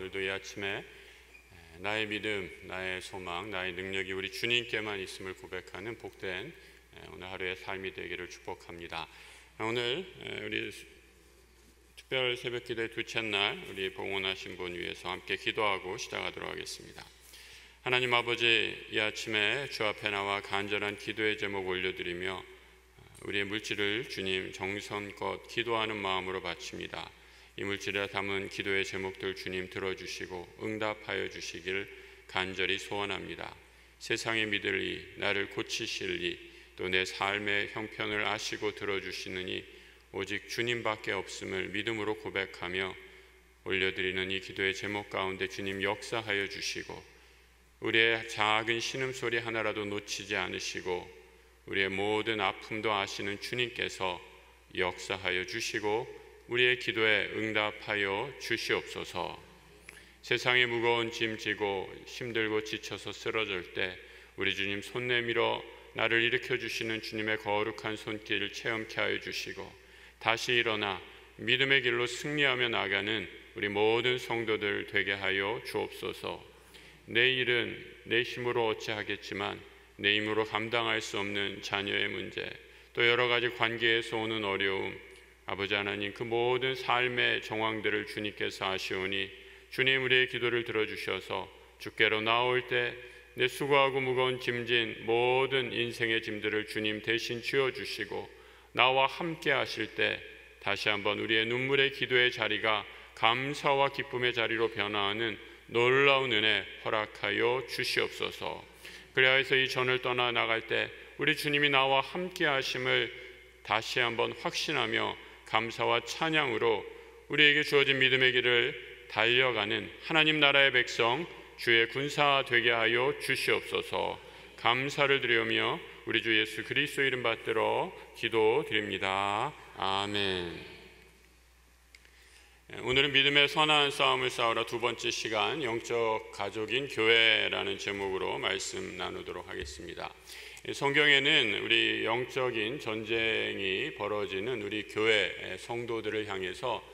오늘도 이 아침에 나의 믿음, 나의 소망, 나의 능력이 우리 주님께만 있음을 고백하는 복된 오늘 하루의 삶이 되기를 축복합니다. 오늘 우리 특별 새벽 기도의 둘째 날 우리 봉헌하신 분 위해서 함께 기도하고 시작하도록 하겠습니다. 하나님 아버지, 이 아침에 주 앞에 나와 간절한 기도의 제목 올려드리며 우리의 물질을 주님 정성껏 기도하는 마음으로 바칩니다. 이 물질에 담은 기도의 제목들 주님 들어주시고 응답하여 주시길 간절히 소원합니다. 세상에 믿으리, 나를 고치실리, 또 내 삶의 형편을 아시고 들어주시느니 오직 주님밖에 없음을 믿음으로 고백하며 올려드리는 이 기도의 제목 가운데 주님 역사하여 주시고 우리의 작은 신음소리 하나라도 놓치지 않으시고 우리의 모든 아픔도 아시는 주님께서 역사하여 주시고 우리의 기도에 응답하여 주시옵소서. 세상에 무거운 짐 지고 힘들고 지쳐서 쓰러질 때 우리 주님 손 내밀어 나를 일으켜 주시는 주님의 거룩한 손길을 체험케 하여 주시고 다시 일어나 믿음의 길로 승리하며 나가는 우리 모든 성도들 되게 하여 주옵소서. 내 일은 내 힘으로 어찌하겠지만 내 힘으로 감당할 수 없는 자녀의 문제, 또 여러 가지 관계에서 오는 어려움, 아버지 하나님 그 모든 삶의 정황들을 주님께서 아시오니 주님 우리의 기도를 들어주셔서 주께로 나올 때 내 수고하고 무거운 짐진 모든 인생의 짐들을 주님 대신 지어주시고 나와 함께 하실 때 다시 한번 우리의 눈물의 기도의 자리가 감사와 기쁨의 자리로 변화하는 놀라운 은혜 허락하여 주시옵소서. 그리하여서 이 전을 떠나 나갈 때 우리 주님이 나와 함께 하심을 다시 한번 확신하며 감사와 찬양으로 우리에게 주어진 믿음의 길을 달려가는 하나님 나라의 백성 주의 군사 되게 하여 주시옵소서. 감사를 드리며 우리 주 예수 그리스도 이름 받들어 기도드립니다. 아멘. 오늘은 믿음의 선한 싸움을 싸우라 두 번째 시간 영적 가족인 교회라는 제목으로 말씀 나누도록 하겠습니다. 성경에는 우리 영적인 전쟁이 벌어지는 우리 교회 성도들을 향해서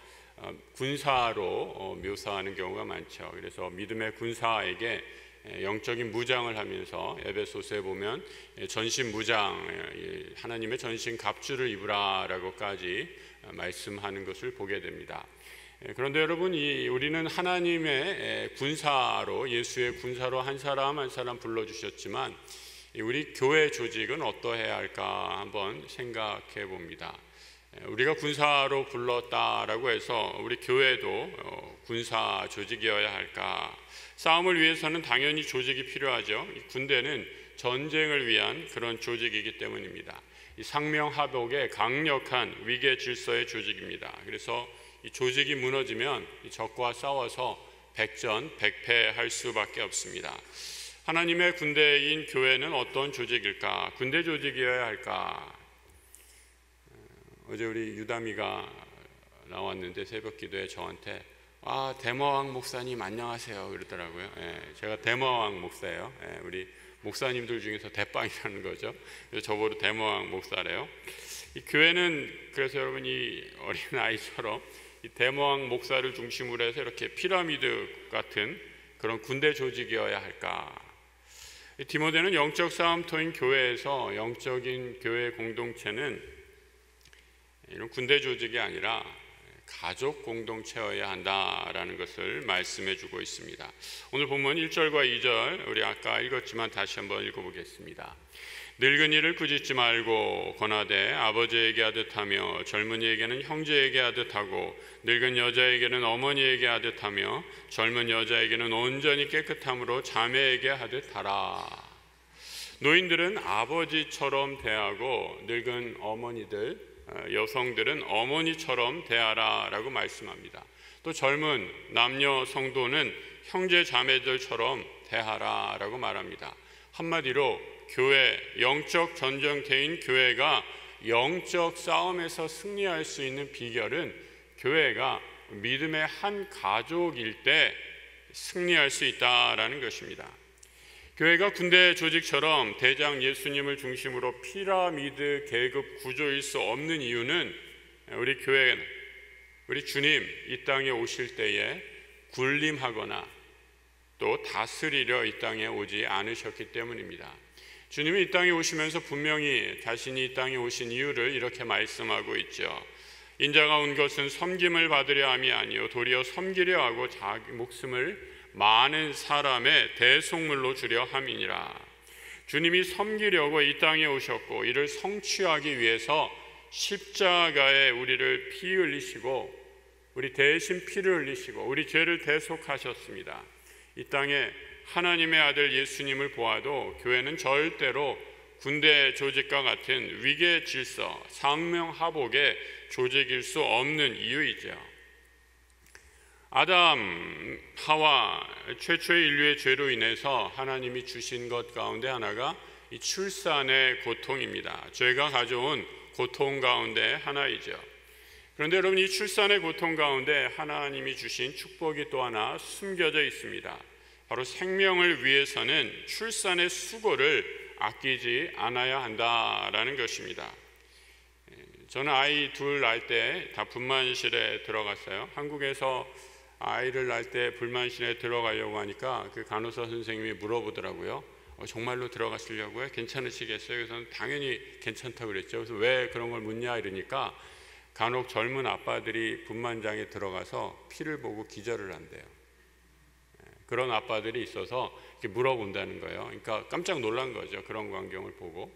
군사로 묘사하는 경우가 많죠. 그래서 믿음의 군사에게 영적인 무장을 하면서 에베소서에 보면 전신 무장, 하나님의 전신 갑주를 입으라라고까지 말씀하는 것을 보게 됩니다. 그런데 여러분, 우리는 하나님의 군사로, 예수의 군사로 한 사람 한 사람 불러주셨지만 우리 교회 조직은 어떠해야 할까 한번 생각해 봅니다. 우리가 군사로 불렀다라고 해서 우리 교회도 군사 조직이어야 할까? 싸움을 위해서는 당연히 조직이 필요하죠. 군대는 전쟁을 위한 그런 조직이기 때문입니다. 이 상명하복의 강력한 위계 질서의 조직입니다. 그래서 이 조직이 무너지면 이 적과 싸워서 백전백패할 수밖에 없습니다. 하나님의 군대인 교회는 어떤 조직일까? 군대 조직이어야 할까? 어제 우리 유담이가 나왔는데 새벽 기도에 저한테 대마왕 목사님 안녕하세요 그러더라고요. 제가 대마왕 목사예요. 우리 목사님들 중에서 대빵이라는 거죠. 그래서 저보고 대마왕 목사래요. 이 교회는 그래서 여러분 이 어린 아이처럼 이 대마왕 목사를 중심으로 해서 이렇게 피라미드 같은 그런 군대 조직이어야 할까? 디모데는 영적 싸움터인 교회에서 영적인 교회 공동체는 이런 군대 조직이 아니라 가족 공동체여야 한다라는 것을 말씀해 주고 있습니다. 오늘 본문 1절과 2절 우리 아까 읽었지만 다시 한번 읽어보겠습니다. 늙은이를 꾸짖지 말고 권하되 아버지에게 하듯 하며 젊은이에게는 형제에게 하듯 하고 늙은 여자에게는 어머니에게 하듯 하며 젊은 여자에게는 온전히 깨끗함으로 자매에게 하듯 하라. 노인들은 아버지처럼 대하고 늙은 어머니들 여성들은 어머니처럼 대하라 라고 말씀합니다. 또 젊은 남녀 성도는 형제 자매들처럼 대하라 라고 말합니다. 한마디로 교회, 영적 전쟁터인 교회가 영적 싸움에서 승리할 수 있는 비결은 교회가 믿음의 한 가족일 때 승리할 수 있다라는 것입니다. 교회가 군대 조직처럼 대장 예수님을 중심으로 피라미드 계급 구조일 수 없는 이유는 우리 교회는 우리 주님 이 땅에 오실 때에 군림하거나 또 다스리려 이 땅에 오지 않으셨기 때문입니다. 주님이 이 땅에 오시면서 분명히 자신이 이 땅에 오신 이유를 이렇게 말씀하고 있죠. 인자가 온 것은 섬김을 받으려 함이 아니요 도리어 섬기려 하고 자기 목숨을 많은 사람의 대속물로 주려 함이니라. 주님이 섬기려고 이 땅에 오셨고 이를 성취하기 위해서 십자가에 우리를 피 흘리시고 우리 대신 피를 흘리시고 우리 죄를 대속하셨습니다. 이 땅에 하나님의 아들 예수님을 보아도 교회는 절대로 군대 조직과 같은 위계 질서, 상명하복의 조직일 수 없는 이유이죠. 아담, 하와 최초의 인류의 죄로 인해서 하나님이 주신 것 가운데 하나가 이 출산의 고통입니다. 죄가 가져온 고통 가운데 하나이죠. 그런데 여러분, 이 출산의 고통 가운데 하나님이 주신 축복이 또 하나 숨겨져 있습니다. 바로 생명을 위해서는 출산의 수고를 아끼지 않아야 한다라는 것입니다. 저는 아이 둘 낳을 때 다 분만실에 들어갔어요. 한국에서 아이를 낳을 때 분만실에 들어가려고 하니까 그 간호사 선생님이 물어보더라고요. 정말로 들어가시려고요? 괜찮으시겠어요? 그래서 당연히 괜찮다고 그랬죠. 그래서 왜 그런 걸 묻냐 이러니까 간혹 젊은 아빠들이 분만장에 들어가서 피를 보고 기절을 한대요. 그런 아빠들이 있어서 이렇게 물어본다는 거예요. 그러니까 깜짝 놀란 거죠. 그런 광경을 보고.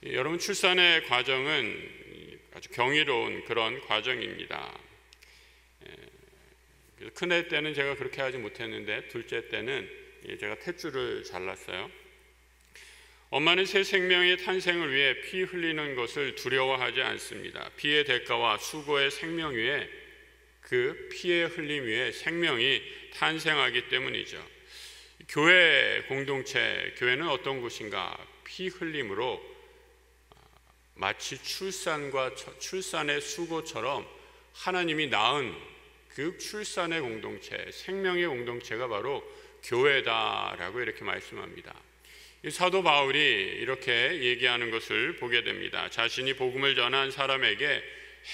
여러분, 출산의 과정은 아주 경이로운 그런 과정입니다. 큰애 때는 제가 그렇게 하지 못했는데 둘째 때는 제가 탯줄을 잘랐어요. 엄마는 새 생명의 탄생을 위해 피 흘리는 것을 두려워하지 않습니다. 피의 대가와 수고의 생명 위에 그 피의 흘림 위에 생명이 탄생하기 때문이죠. 교회 공동체, 교회는 어떤 곳인가? 피 흘림으로 마치 출산의 수고처럼 하나님이 낳은 그 출산의 공동체, 생명의 공동체가 바로 교회다라고 이렇게 말씀합니다. 사도 바울이 이렇게 얘기하는 것을 보게 됩니다. 자신이 복음을 전한 사람에게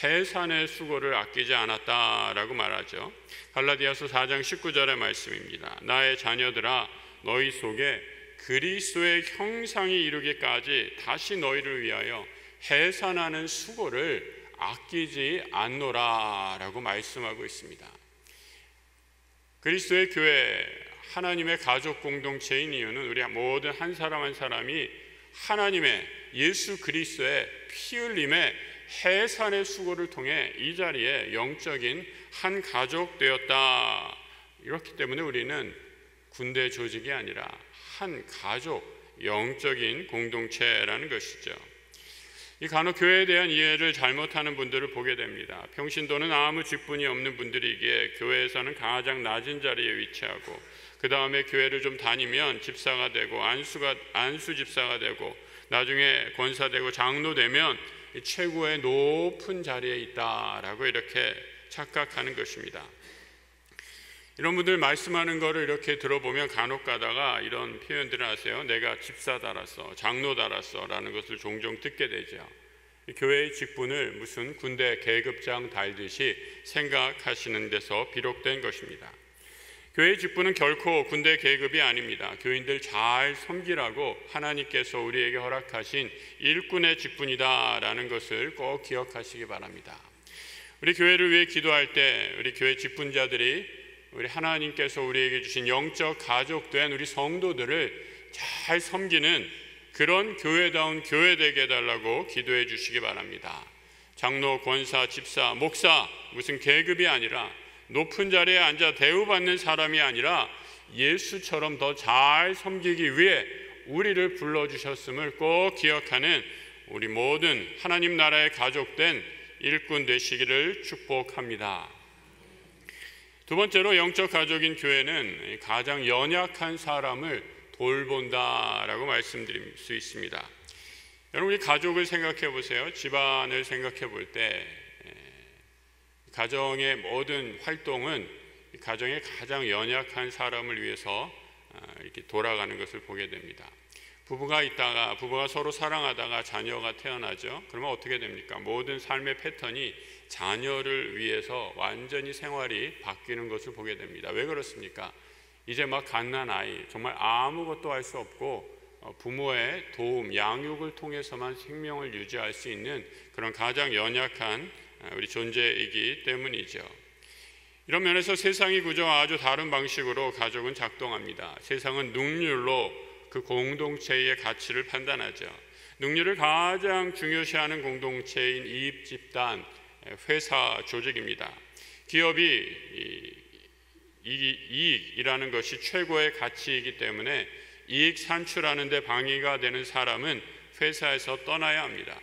해산의 수고를 아끼지 않았다라고 말하죠. 갈라디아서 4장 19절의 말씀입니다. 나의 자녀들아, 너희 속에 그리스도의 형상이 이루기까지 다시 너희를 위하여 해산하는 수고를 아끼지 않노라 라고 말씀하고 있습니다. 그리스도의 교회, 하나님의 가족 공동체인 이유는 우리 모든 한 사람 한 사람이 하나님의 예수 그리스도의 피 흘림의 해산의 수고를 통해 이 자리에 영적인 한 가족 되었다. 이렇기 때문에 우리는 군대 조직이 아니라 한 가족, 영적인 공동체라는 것이죠. 이 간혹 교회에 대한 이해를 잘못하는 분들을 보게 됩니다. 평신도는 아무 직분이 없는 분들이기에 교회에서는 가장 낮은 자리에 위치하고 그 다음에 교회를 좀 다니면 집사가 되고 안수 집사가 되고 나중에 권사 되고 장로 되면 최고의 높은 자리에 있다라고 이렇게 착각하는 것입니다. 이런 분들 말씀하는 거를 이렇게 들어보면 간혹 가다가 이런 표현들을 하세요. 내가 집사 달았어, 장로 달았어 라는 것을 종종 듣게 되죠. 교회의 직분을 무슨 군대 계급장 달듯이 생각하시는 데서 비롯된 것입니다. 교회의 직분은 결코 군대 계급이 아닙니다. 교인들 잘 섬기라고 하나님께서 우리에게 허락하신 일꾼의 직분이다라는 것을 꼭 기억하시기 바랍니다. 우리 교회를 위해 기도할 때 우리 교회 직분자들이 우리 하나님께서 우리에게 주신 영적 가족된 우리 성도들을 잘 섬기는 그런 교회다운 교회 되게 해달라고 기도해 주시기 바랍니다. 장로, 권사, 집사, 목사 무슨 계급이 아니라 높은 자리에 앉아 대우받는 사람이 아니라 예수처럼 더 잘 섬기기 위해 우리를 불러주셨음을 꼭 기억하는 우리 모든 하나님 나라의 가족된 일꾼 되시기를 축복합니다. 두 번째로 영적 가족인 교회는 가장 연약한 사람을 돌본다라고 말씀드릴 수 있습니다. 여러분, 우리 가족을 생각해 보세요. 집안을 생각해 볼 때 가정의 모든 활동은 가정의 가장 연약한 사람을 위해서 이렇게 돌아가는 것을 보게 됩니다. 부부가 서로 사랑하다가 자녀가 태어나죠. 그러면 어떻게 됩니까? 모든 삶의 패턴이 자녀를 위해서 완전히 생활이 바뀌는 것을 보게 됩니다. 왜 그렇습니까? 이제 막 갓난 아이, 정말 아무것도 할 수 없고 부모의 도움, 양육을 통해서만 생명을 유지할 수 있는 그런 가장 연약한 우리 존재이기 때문이죠. 이런 면에서 세상의 구조와 아주 다른 방식으로 가족은 작동합니다. 세상은 능률로 그 공동체의 가치를 판단하죠. 능률을 가장 중요시하는 공동체인 이익 집단, 회사 조직입니다. 기업이 이익이라는 것이 최고의 가치이기 때문에 이익 산출하는 데 방해가 되는 사람은 회사에서 떠나야 합니다.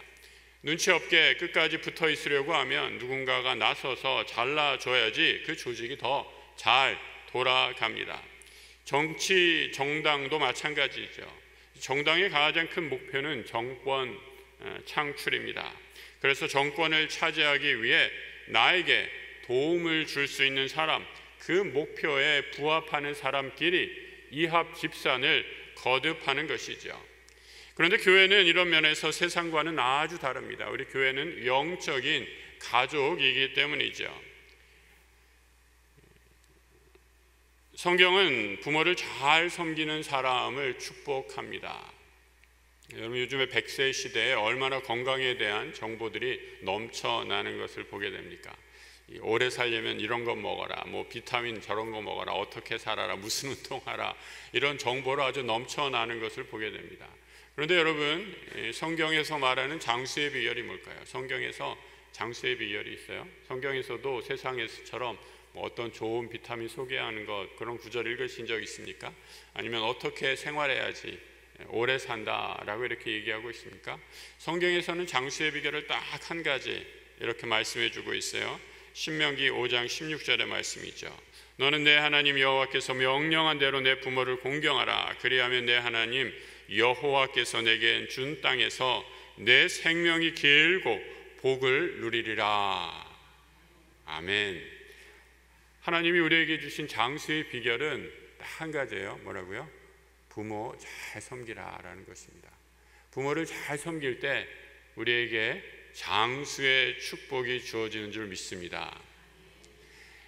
눈치 없게 끝까지 붙어 있으려고 하면 누군가가 나서서 잘라줘야지 그 조직이 더 잘 돌아갑니다. 정치, 정당도 마찬가지죠. 정당의 가장 큰 목표는 정권 창출입니다. 그래서 정권을 차지하기 위해 나에게 도움을 줄 수 있는 사람, 그 목표에 부합하는 사람끼리 이합 집산을 거듭하는 것이죠. 그런데 교회는 이런 면에서 세상과는 아주 다릅니다. 우리 교회는 영적인 가족이기 때문이죠. 성경은 부모를 잘 섬기는 사람을 축복합니다. 여러분, 요즘에 100세 시대에 얼마나 건강에 대한 정보들이 넘쳐나는 것을 보게 됩니까? 오래 살려면 이런 거 먹어라, 뭐 비타민 저런 거 먹어라, 어떻게 살아라, 무슨 운동하라, 이런 정보로 아주 넘쳐나는 것을 보게 됩니다. 그런데 여러분, 성경에서 말하는 장수의 비결이 뭘까요? 성경에서 장수의 비결이 있어요? 성경에서도 세상에서처럼 뭐 어떤 좋은 비타민 소개하는 것, 그런 구절 읽으신 적 있습니까? 아니면 어떻게 생활해야지 오래 산다라고 이렇게 얘기하고 있습니까? 성경에서는 장수의 비결을 딱 한 가지 이렇게 말씀해 주고 있어요. 신명기 5장 16절의 말씀이죠. 너는 내 하나님 여호와께서 명령한 대로 내 부모를 공경하라. 그리하면 내 하나님 여호와께서 내게 준 땅에서 내 생명이 길고 복을 누리리라. 아멘. 하나님이 우리에게 주신 장수의 비결은 딱 한 가지예요. 뭐라고요? 부모 잘 섬기라라는 것입니다. 부모를 잘 섬길 때 우리에게 장수의 축복이 주어지는 줄 믿습니다.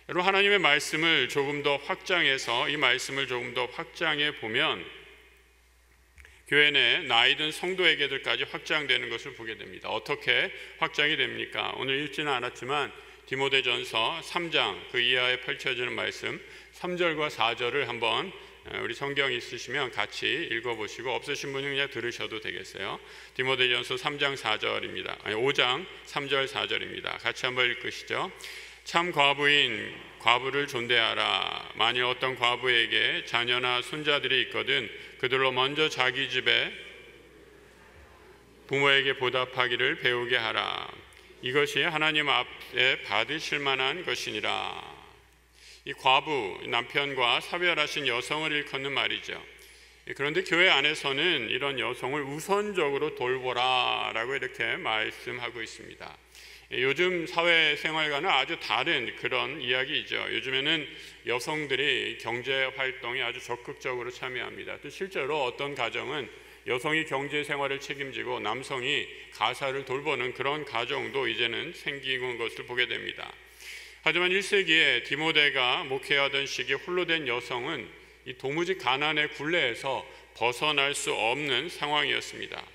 여러분, 하나님의 말씀을 조금 더 확장해서 이 말씀을 조금 더 확장해 보면 교회 내 나이든 성도에게들까지 확장되는 것을 보게 됩니다. 어떻게 확장이 됩니까? 오늘 읽지는 않았지만 디모데전서 3장 그 이하에 펼쳐지는 말씀 3절과 4절을 한번 우리 성경 있으시면 같이 읽어보시고 없으신 분은 그냥 들으셔도 되겠어요. 디모데전서 3장 4절입니다. 아니 5장 3절 4절입니다. 같이 한번 읽으시죠. 참 과부인 과부를 존대하라. 만일 어떤 과부에게 자녀나 손자들이 있거든 그들로 먼저 자기 집에 부모에게 보답하기를 배우게 하라. 이것이 하나님 앞에 받으실 만한 것이니라. 이 과부, 남편과 사별하신 여성을 일컫는 말이죠. 그런데 교회 안에서는 이런 여성을 우선적으로 돌보라라고 이렇게 말씀하고 있습니다. 요즘 사회생활과는 아주 다른 그런 이야기이죠. 요즘에는 여성들이 경제활동에 아주 적극적으로 참여합니다. 또 실제로 어떤 가정은 여성이 경제생활을 책임지고 남성이 가사를 돌보는 그런 가정도 이제는 생기는 것을 보게 됩니다. 하지만 1세기에 디모데가 목회하던 시기에 홀로 된 여성은 이 도무지 가난의 굴레에서 벗어날 수 없는 상황이었습니다.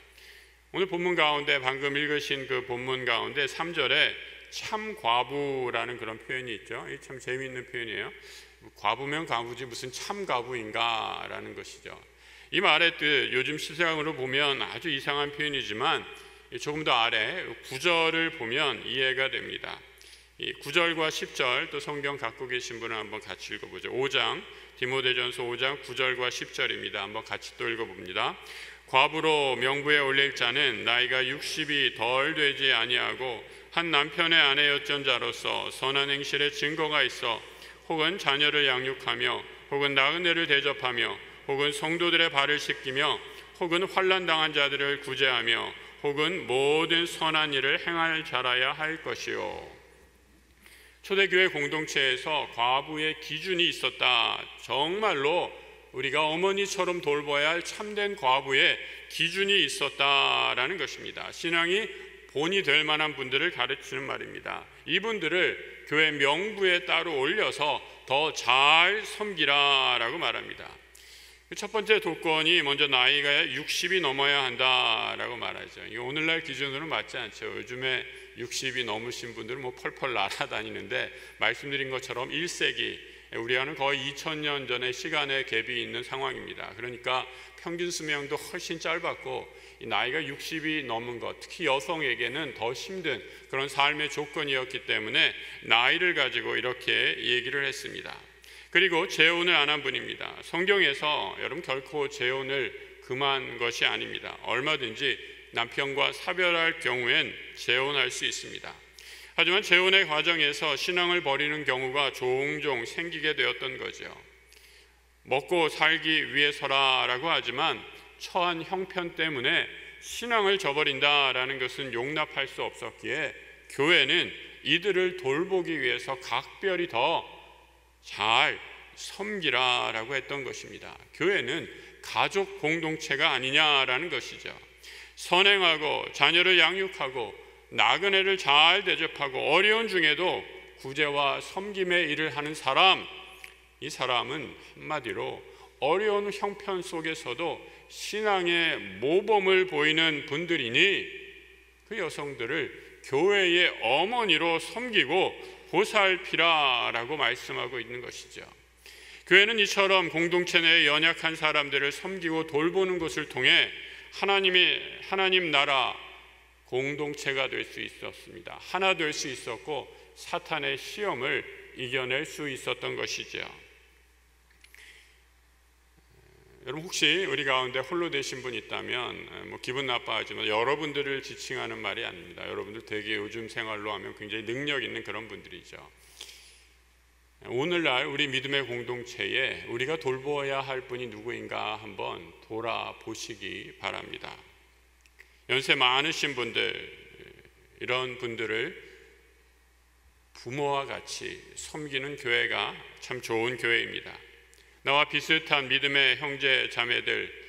오늘 본문 가운데 방금 읽으신 그 본문 가운데 3절에 참 과부라는 그런 표현이 있죠. 이 참 재미있는 표현이에요. 과부면 과부지 무슨 참 과부인가 라는 것이죠. 이 말의 뜻, 요즘 시각으로 보면 아주 이상한 표현이지만 조금 더 아래 9절을 보면 이해가 됩니다. 이 9절과 10절 또 성경 갖고 계신 분은 한번 같이 읽어보죠. 5장 디모데전서 5장 9절과 10절입니다. 한번 같이 또 읽어봅니다. 과부로 명부에 올릴 자는 나이가 60이 덜 되지 아니하고 한 남편의 아내였던 자로서 선한 행실의 증거가 있어 혹은 자녀를 양육하며 혹은 나그네를 대접하며 혹은 성도들의 발을 씻기며 혹은 환난 당한 자들을 구제하며 혹은 모든 선한 일을 행할 자라야 할 것이요. 초대교회 공동체에서 과부의 기준이 있었다. 정말로 우리가 어머니처럼 돌봐야 할 참된 과부의 기준이 있었다라는 것입니다. 신앙이 본이 될 만한 분들을 가르치는 말입니다. 이분들을 교회 명부에 따로 올려서 더 잘 섬기라라고 말합니다. 첫 번째 조건이 먼저 나이가 60이 넘어야 한다라고 말하죠. 이게 오늘날 기준으로는 맞지 않죠. 요즘에 60이 넘으신 분들은 뭐 펄펄 날아다니는데, 말씀드린 것처럼 1세기, 우리와는 거의 2000년 전의 시간의 갭이 있는 상황입니다. 그러니까 평균 수명도 훨씬 짧았고, 이 나이가 60이 넘은 것, 특히 여성에게는 더 힘든 그런 삶의 조건이었기 때문에 나이를 가지고 이렇게 얘기를 했습니다. 그리고 재혼을 안 한 분입니다. 성경에서 여러분 결코 재혼을 금한 것이 아닙니다. 얼마든지 남편과 사별할 경우엔 재혼할 수 있습니다. 하지만 재혼의 과정에서 신앙을 버리는 경우가 종종 생기게 되었던 거죠. 먹고 살기 위해서라고 하지만 처한 형편 때문에 신앙을 저버린다라는 것은 용납할 수 없었기에 교회는 이들을 돌보기 위해서 각별히 더 잘 섬기라라고 했던 것입니다. 교회는 가족 공동체가 아니냐라는 것이죠. 선행하고 자녀를 양육하고 나그네를 잘 대접하고 어려운 중에도 구제와 섬김의 일을 하는 사람, 이 사람은 한마디로 어려운 형편 속에서도 신앙의 모범을 보이는 분들이니 그 여성들을 교회의 어머니로 섬기고 보살피라라고 말씀하고 있는 것이죠. 교회는 이처럼 공동체 내에 연약한 사람들을 섬기고 돌보는 것을 통해 하나님 나라 공동체가 될 수 있었습니다. 하나 될 수 있었고 사탄의 시험을 이겨낼 수 있었던 것이죠. 여러분, 혹시 우리 가운데 홀로 되신 분 있다면 기분 나빠하지만 여러분들을 지칭하는 말이 아닙니다. 여러분들 되게 요즘 생활로 하면 굉장히 능력 있는 그런 분들이죠. 오늘날 우리 믿음의 공동체에 우리가 돌보아야 할 분이 누구인가 한번 돌아보시기 바랍니다. 연세 많으신 분들, 이런 분들을 부모와 같이 섬기는 교회가 참 좋은 교회입니다. 나와 비슷한 믿음의 형제 자매들,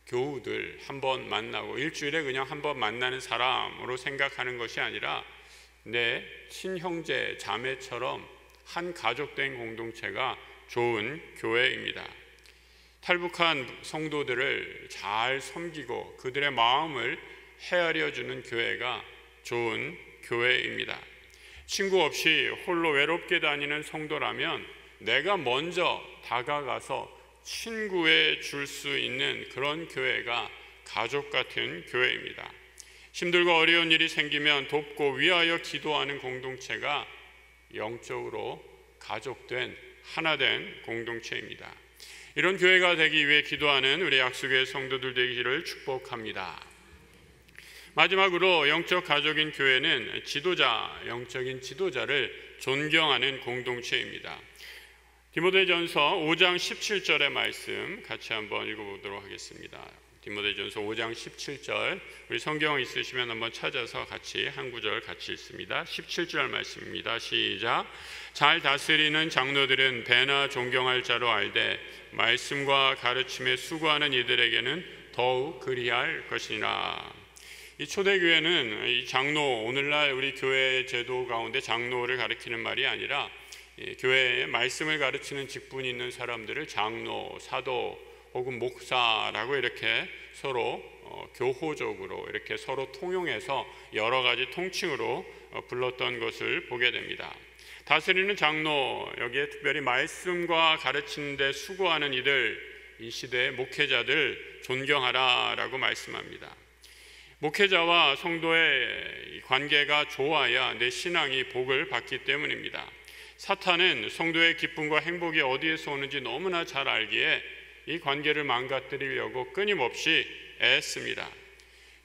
교우들 한번 만나고 일주일에 그냥 한번 만나는 사람으로 생각하는 것이 아니라 내 친형제 자매처럼 한 가족된 공동체가 좋은 교회입니다. 탈북한 성도들을 잘 섬기고 그들의 마음을 헤아려 주는 교회가 좋은 교회입니다. 친구 없이 홀로 외롭게 다니는 성도라면 내가 먼저 다가가서 친구해 줄 수 있는 그런 교회가 가족 같은 교회입니다. 힘들고 어려운 일이 생기면 돕고 위하여 기도하는 공동체가 영적으로 가족된 하나된 공동체입니다. 이런 교회가 되기 위해 기도하는 우리 약수교회 성도들 되기를 축복합니다. 마지막으로 영적 가족인 교회는 영적인 지도자를 존경하는 공동체입니다. 디모데전서 5장 17절의 말씀 같이 한번 읽어보도록 하겠습니다. 디모데전서 5장 17절, 우리 성경 있으시면 한번 찾아서 같이 한 구절 같이 읽습니다. 17절 말씀입니다. 시작. 잘 다스리는 장로들은 배나 존경할 자로 알되 말씀과 가르침에 수고하는 이들에게는 더욱 그리할 것이니라. 이 초대교회는 이 장로, 오늘날 우리 교회 제도 가운데 장로를 가리키는 말이 아니라 교회에 말씀을 가르치는 직분이 있는 사람들을 장로, 사도 혹은 목사라고 이렇게 서로 교호적으로 이렇게 서로 통용해서 여러 가지 통칭으로 불렀던 것을 보게 됩니다. 다스리는 장로, 여기에 특별히 말씀과 가르치는 데 수고하는 이들, 이 시대의 목회자들 존경하라라고 말씀합니다. 목회자와 성도의 관계가 좋아야 내 신앙이 복을 받기 때문입니다. 사탄은 성도의 기쁨과 행복이 어디에서 오는지 너무나 잘 알기에 이 관계를 망가뜨리려고 끊임없이 애씁니다.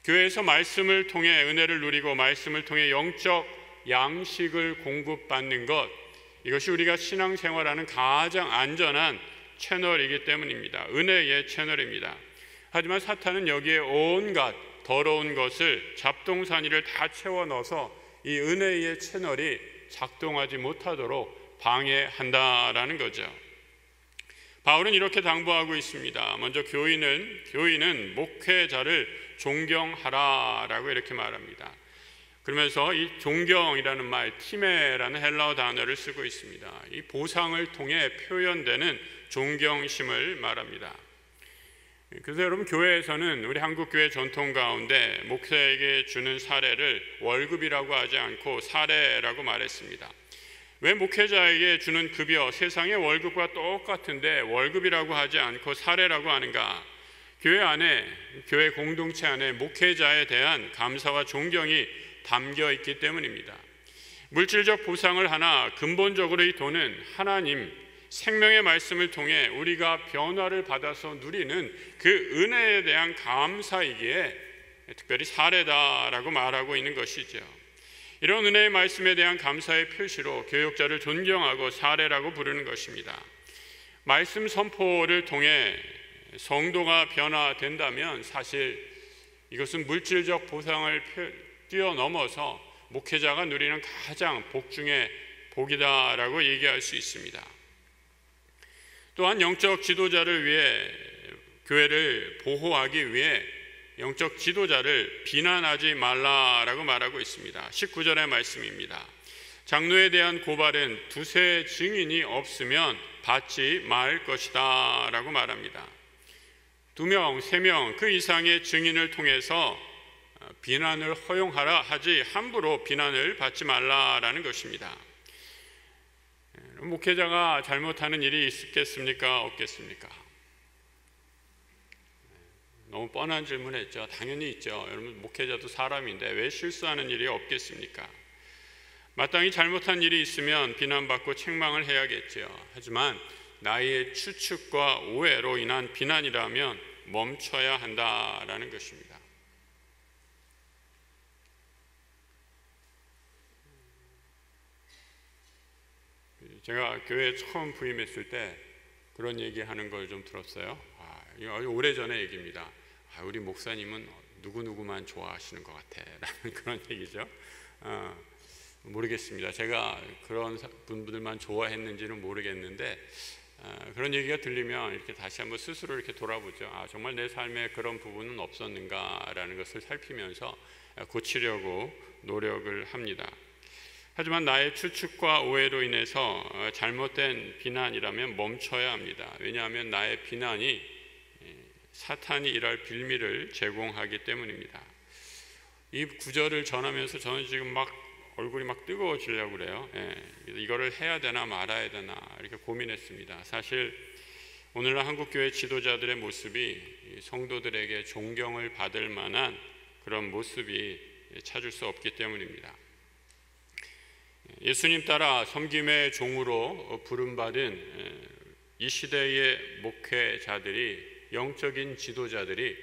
교회에서 말씀을 통해 은혜를 누리고 말씀을 통해 영적 양식을 공급받는 것, 이것이 우리가 신앙생활하는 가장 안전한 채널이기 때문입니다. 은혜의 채널입니다. 하지만 사탄은 여기에 온갖 더러운 것을 잡동사니를 다 채워 넣어서 이 은혜의 채널이 작동하지 못하도록 방해한다라는 거죠. 바울은 이렇게 당부하고 있습니다. 먼저 교인은 목회자를 존경하라라고 이렇게 말합니다. 그러면서 이 존경이라는 말, 티메라는 헬라어 단어를 쓰고 있습니다. 이 보상을 통해 표현되는 존경심을 말합니다. 그래서 여러분, 교회에서는 우리 한국교회 전통 가운데 목사에게 주는 사례를 월급이라고 하지 않고 사례라고 말했습니다. 왜 목회자에게 주는 급여, 세상의 월급과 똑같은데 월급이라고 하지 않고 사례라고 하는가? 교회 안에, 교회 공동체 안에 목회자에 대한 감사와 존경이 담겨 있기 때문입니다. 물질적 보상을 하나 근본적으로 이 돈은 하나님 생명의 말씀을 통해 우리가 변화를 받아서 누리는 그 은혜에 대한 감사이기에 특별히 사례다라고 말하고 있는 것이죠. 이런 은혜의 말씀에 대한 감사의 표시로 교역자를 존경하고 사례라고 부르는 것입니다. 말씀 선포를 통해 성도가 변화된다면 사실 이것은 물질적 보상을 뛰어넘어서 목회자가 누리는 가장 복 중의 복이다라고 얘기할 수 있습니다. 또한 영적 지도자를 위해, 교회를 보호하기 위해 영적 지도자를 비난하지 말라라고 말하고 있습니다. 19절의 말씀입니다. 장로에 대한 고발은 두세 증인이 없으면 받지 말 것이다 라고 말합니다. 2명, 3명 그 이상의 증인을 통해서 비난을 허용하라 하지 함부로 비난을 받지 말라라는 것입니다. 목회자가 잘못하는 일이 있겠습니까? 없겠습니까? 너무 뻔한 질문했죠. 당연히 있죠. 여러분, 목회자도 사람인데 왜 실수하는 일이 없겠습니까? 마땅히 잘못한 일이 있으면 비난받고 책망을 해야겠죠. 하지만 나의 추측과 오해로 인한 비난이라면 멈춰야 한다라는 것입니다. 제가 교회에 처음 부임했을 때 그런 얘기하는 걸 좀 들었어요. 아주 오래전의 얘기입니다. 우리 목사님은 누구누구만 좋아하시는 것 같아 라는 그런 얘기죠. 모르겠습니다. 제가 그런 분들만 좋아했는지는 모르겠는데 그런 얘기가 들리면 이렇게 다시 한번 스스로 이렇게 돌아보죠. 정말 내 삶에 그런 부분은 없었는가라는 것을 살피면서 고치려고 노력을 합니다. 하지만 나의 추측과 오해로 인해서 잘못된 비난이라면 멈춰야 합니다. 왜냐하면 나의 비난이 사탄이 일할 빌미를 제공하기 때문입니다. 이 구절을 전하면서 저는 지금 막 얼굴이 막 뜨거워지려고 그래요. 이거를 해야 되나 말아야 되나 이렇게 고민했습니다. 사실 오늘날 한국교회 지도자들의 모습이 성도들에게 존경을 받을 만한 그런 모습이 찾을 수 없기 때문입니다. 예수님 따라 섬김의 종으로 부름받은 이 시대의 목회자들이, 영적인 지도자들이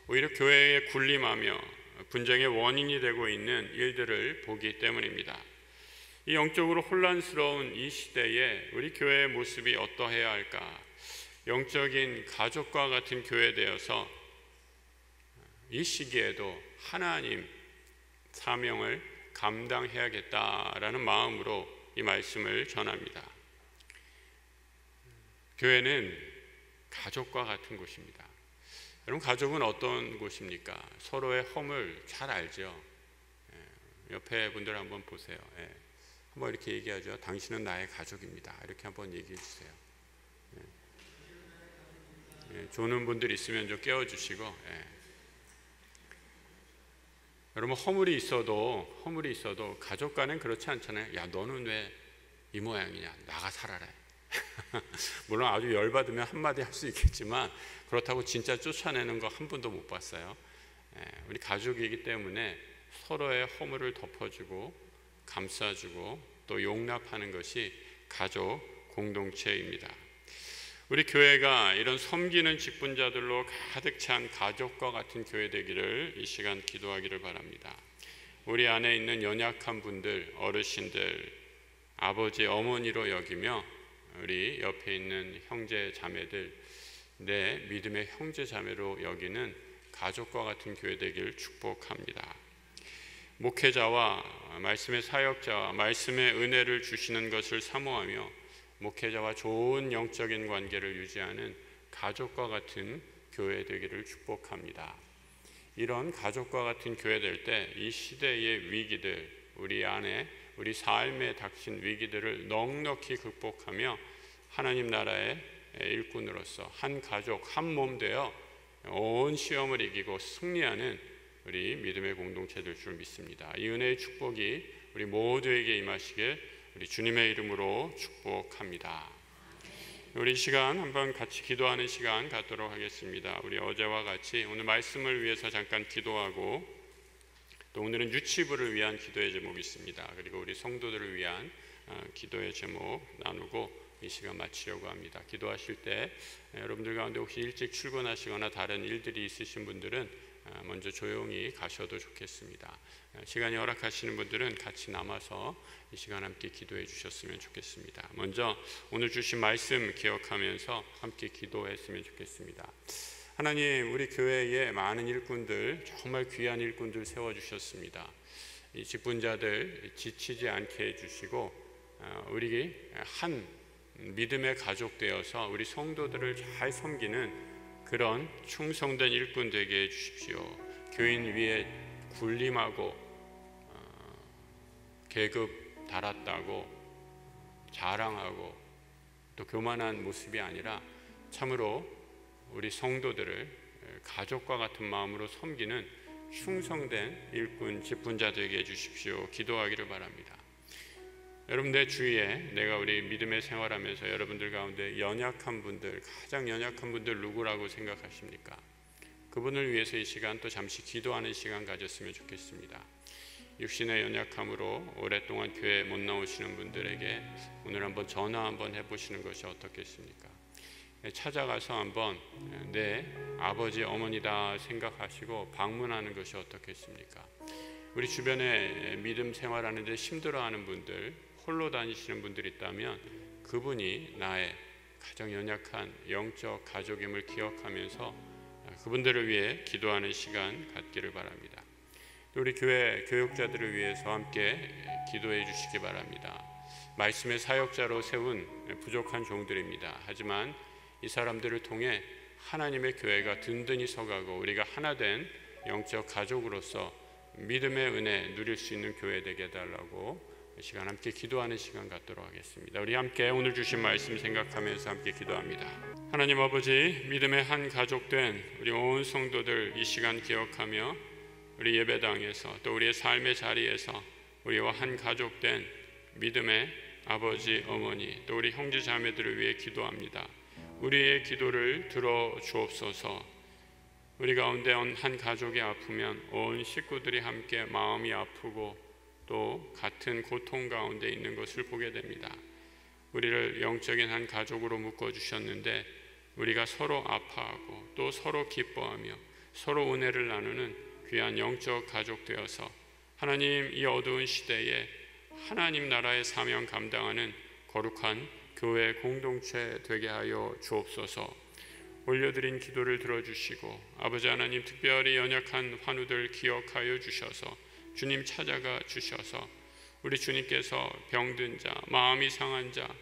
오히려 교회에 군림하며 분쟁의 원인이 되고 있는 일들을 보기 때문입니다. 이 영적으로 혼란스러운 이 시대에 우리 교회의 모습이 어떠해야 할까? 영적인 가족과 같은 교회 되어서 이 시기에도 하나님 사명을 감당해야겠다라는 마음으로 이 말씀을 전합니다. 교회는 가족과 같은 곳입니다. 여러분, 가족은 어떤 곳입니까? 서로의 허물 잘 알죠. 옆에 분들 한번 보세요. 한번 이렇게 얘기하죠. 당신은 나의 가족입니다. 이렇게 한번 얘기해 주세요. 조는 분들 있으면 좀 깨워주시고. 여러분, 허물이 있어도 가족 간엔 그렇지 않잖아요. 야, 너는 왜 이 모양이냐? 나가 살아라. 물론 아주 열받으면 한마디 할 수 있겠지만 그렇다고 진짜 쫓아내는 거 한 번도 못 봤어요. 우리 가족이기 때문에 서로의 허물을 덮어주고 감싸주고 또 용납하는 것이 가족 공동체입니다. 우리 교회가 이런 섬기는 직분자들로 가득 찬 가족과 같은 교회 되기를 이 시간 기도하기를 바랍니다. 우리 안에 있는 연약한 분들, 어르신들, 아버지, 어머니로 여기며 우리 옆에 있는 형제 자매들, 내 믿음의 형제 자매로 여기는 가족과 같은 교회 되기를 축복합니다. 목회자와 말씀의 사역자와 말씀의 은혜를 주시는 것을 사모하며 목회자와 좋은 영적인 관계를 유지하는 가족과 같은 교회 되기를 축복합니다. 이런 가족과 같은 교회 될 때 이 시대의 위기들, 우리 안에 우리 삶에 닥친 위기들을 넉넉히 극복하며 하나님 나라의 일꾼으로서 한 가족, 한 몸 되어 온 시험을 이기고 승리하는 우리 믿음의 공동체 될 줄 믿습니다. 이 은혜의 축복이 우리 모두에게 임하시길 우리 주님의 이름으로 축복합니다. 우리 시간 한번 같이 기도하는 시간 갖도록 하겠습니다. 우리 어제와 같이 오늘 말씀을 위해서 잠깐 기도하고, 또 오늘은 유치부를 위한 기도의 제목이 있습니다. 그리고 우리 성도들을 위한 기도의 제목 나누고 이 시간 마치려고 합니다. 기도하실 때 여러분들 가운데 혹시 일찍 출근하시거나 다른 일들이 있으신 분들은 먼저 조용히 가셔도 좋겠습니다. 시간이 허락하시는 분들은 같이 남아서 이 시간 함께 기도해 주셨으면 좋겠습니다. 먼저 오늘 주신 말씀 기억하면서 함께 기도했으면 좋겠습니다. 하나님, 우리 교회에 많은 일꾼들, 정말 귀한 일꾼들 세워주셨습니다. 이 직분자들 지치지 않게 해주시고 우리 한 믿음의 가족 되어서 우리 성도들을 잘 섬기는 그런 충성된 일꾼 되게 해주십시오. 교인 위에 군림하고 계급 달았다고 자랑하고 또 교만한 모습이 아니라 참으로 우리 성도들을 가족과 같은 마음으로 섬기는 충성된 일꾼 직분자 되게 해주십시오. 기도하기를 바랍니다. 여러분, 내 주위에 내가 우리 믿음의 생활하면서 여러분들 가운데 연약한 분들, 가장 연약한 분들 누구라고 생각하십니까? 그분을 위해서 이 시간 또 잠시 기도하는 시간 가졌으면 좋겠습니다. 육신의 연약함으로 오랫동안 교회에 못 나오시는 분들에게 오늘 한번 전화 한번 해보시는 것이 어떻겠습니까? 찾아가서 한번 내 아버지 어머니다 생각하시고 방문하는 것이 어떻겠습니까? 우리 주변에 믿음 생활하는데 힘들어하는 분들, 홀로 다니시는 분들이 있다면 그분이 나의 가장 연약한 영적 가족임을 기억하면서 그분들을 위해 기도하는 시간 갖기를 바랍니다. 또 우리 교회 교육자들을 위해서 함께 기도해 주시기 바랍니다. 말씀의 사역자로 세운 부족한 종들입니다. 하지만 이 사람들을 통해 하나님의 교회가 든든히 서가고 우리가 하나된 영적 가족으로서 믿음의 은혜 누릴 수 있는 교회 되게 해달라고 이 시간 함께 기도하는 시간 갖도록 하겠습니다. 우리 함께 오늘 주신 말씀 생각하면서 함께 기도합니다. 하나님 아버지, 믿음의 한 가족된 우리 온 성도들 이 시간 기억하며 우리 예배당에서 또 우리의 삶의 자리에서 우리와 한 가족된 믿음의 아버지, 어머니 또 우리 형제 자매들을 위해 기도합니다. 우리의 기도를 들어 주옵소서. 우리 가운데 한 가족이 아프면 온 식구들이 함께 마음이 아프고 또 같은 고통 가운데 있는 것을 보게 됩니다. 우리를 영적인 한 가족으로 묶어주셨는데 우리가 서로 아파하고 또 서로 기뻐하며 서로 은혜를 나누는 귀한 영적 가족 되어서 하나님, 이 어두운 시대에 하나님 나라의 사명 감당하는 거룩한 교회 공동체 되게 하여 주옵소서. 올려드린 기도를 들어주시고 아버지 하나님, 특별히 연약한 환우들 기억하여 주셔서 주님 찾아가 주셔서 우리 주님께서 병든 자, 마음이 상한 자,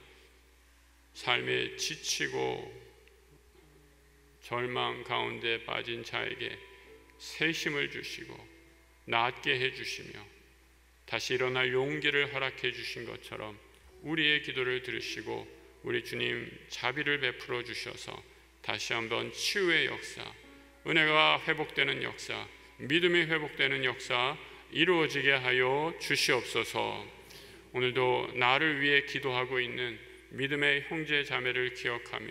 삶에 지치고 절망 가운데 빠진 자에게 새 힘을 주시고 낫게 해주시며 다시 일어날 용기를 허락해 주신 것처럼 우리의 기도를 들으시고 우리 주님 자비를 베풀어 주셔서 다시 한번 치유의 역사, 은혜가 회복되는 역사, 믿음이 회복되는 역사 이루어지게 하여 주시옵소서. 오늘도 나를 위해 기도하고 있는 믿음의 형제 자매를 기억하며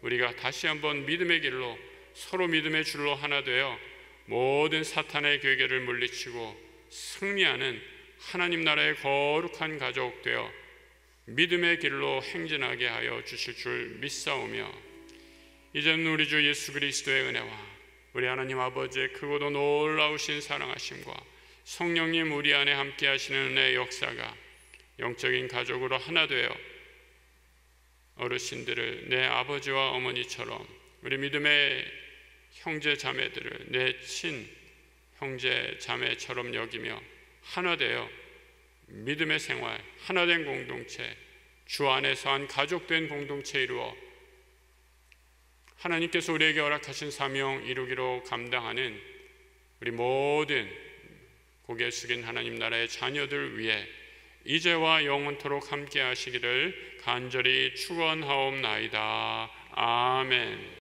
우리가 다시 한번 믿음의 길로 서로 믿음의 줄로 하나 되어 모든 사탄의 괴계를 물리치고 승리하는 하나님 나라의 거룩한 가족 되어 믿음의 길로 행진하게 하여 주실 줄 믿사오며 이제는 우리 주 예수 그리스도의 은혜와 우리 하나님 아버지의 크고도 놀라우신 사랑하심과 성령님 우리 안에 함께 하시는 은혜의 역사가 영적인 가족으로 하나 되어 어르신들을 내 아버지와 어머니처럼 우리 믿음의 형제 자매들을 내 친 형제 자매처럼 여기며 하나 되어 믿음의 생활, 하나된 공동체, 주 안에서 한 가족된 공동체 이루어 하나님께서 우리에게 허락하신 사명 이루기로 감당하는 우리 모든 고개 숙인 하나님 나라의 자녀들 위해 이제와 영원토록 함께 하시기를 간절히 축원하옵나이다. 아멘.